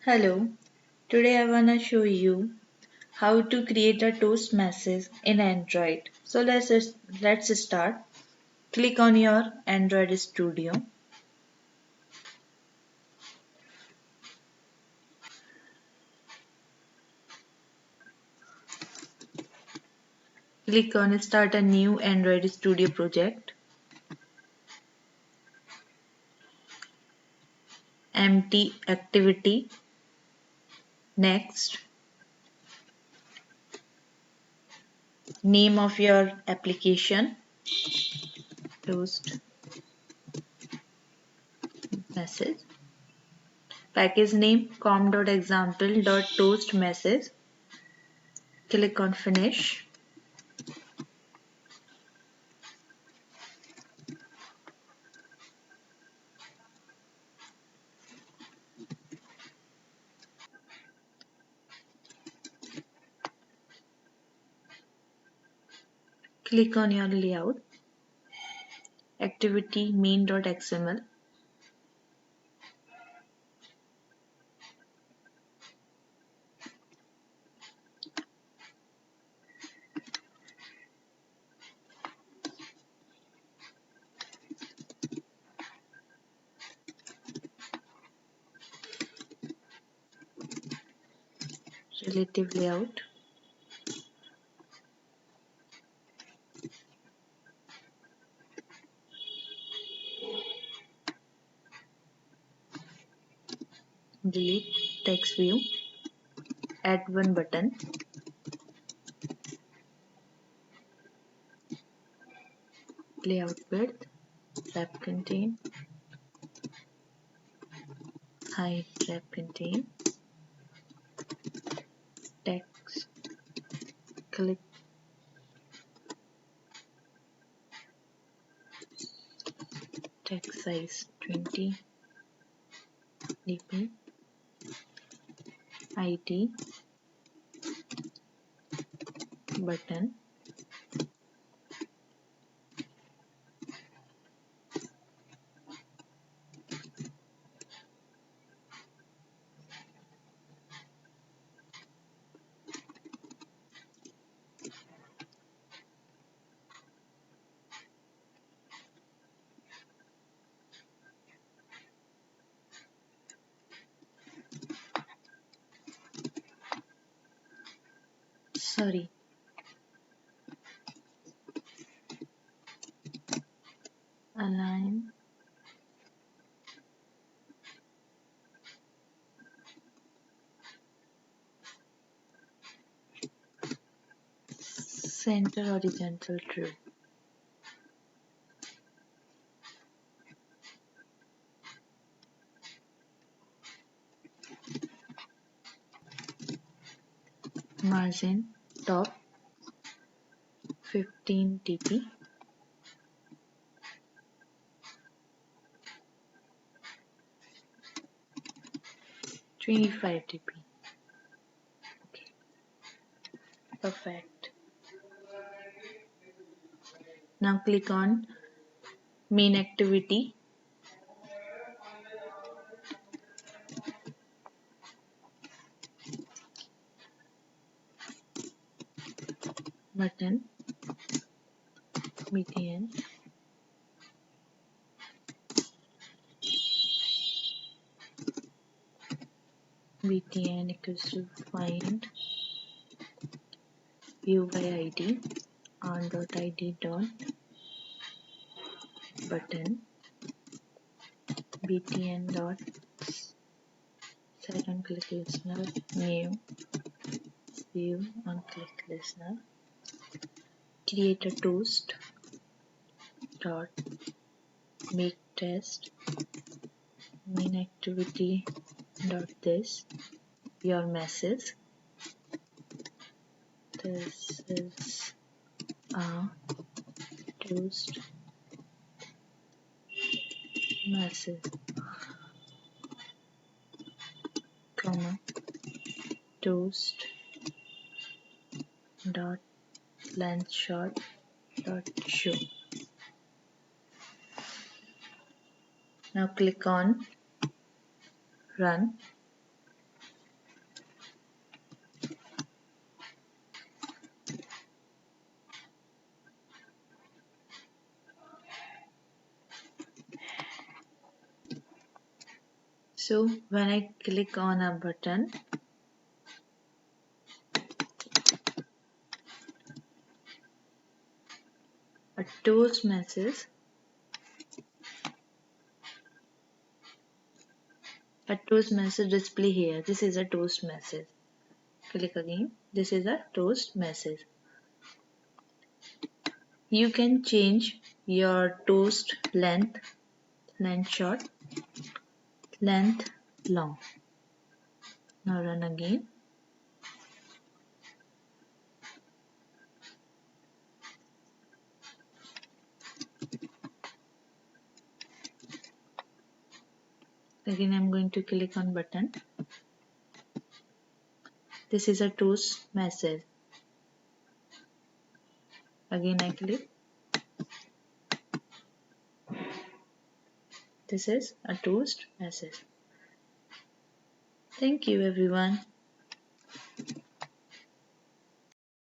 Hello, today I wanna show you how to create a toast message in Android. So let's start. Click on your Android Studio. Click on Start a new Android Studio project. Empty activity. Next. Name of your application. Toast message. Package name com.example.toast message. Click on Finish. Click on your layout. Activity main.xml. Relative layout. Delete text view. Add one button. Layout width. Wrap contain. Height wrap contain. Text. Click. Text size 20 dp. ID. Button. Sorry. Align. Center horizontal true. Margin top 15 dp. 25 dp. Okay. Perfect. Now click on main activity. Button. btn. btn equals to find view by id on.id dot button btn dot set on click listener new view on click listener create a toast dot make test main activity dot this your message. This is a toast message, comma toast dot length short dot show. Now click on run. So when I click on a button, a toast message display here. This is a toast message. Click again. This is a toast message. You can change your toast length short, length long. Now run again. Again I'm going to click on button. This is a toast message. Again I click. This is a toast message. Thank you everyone.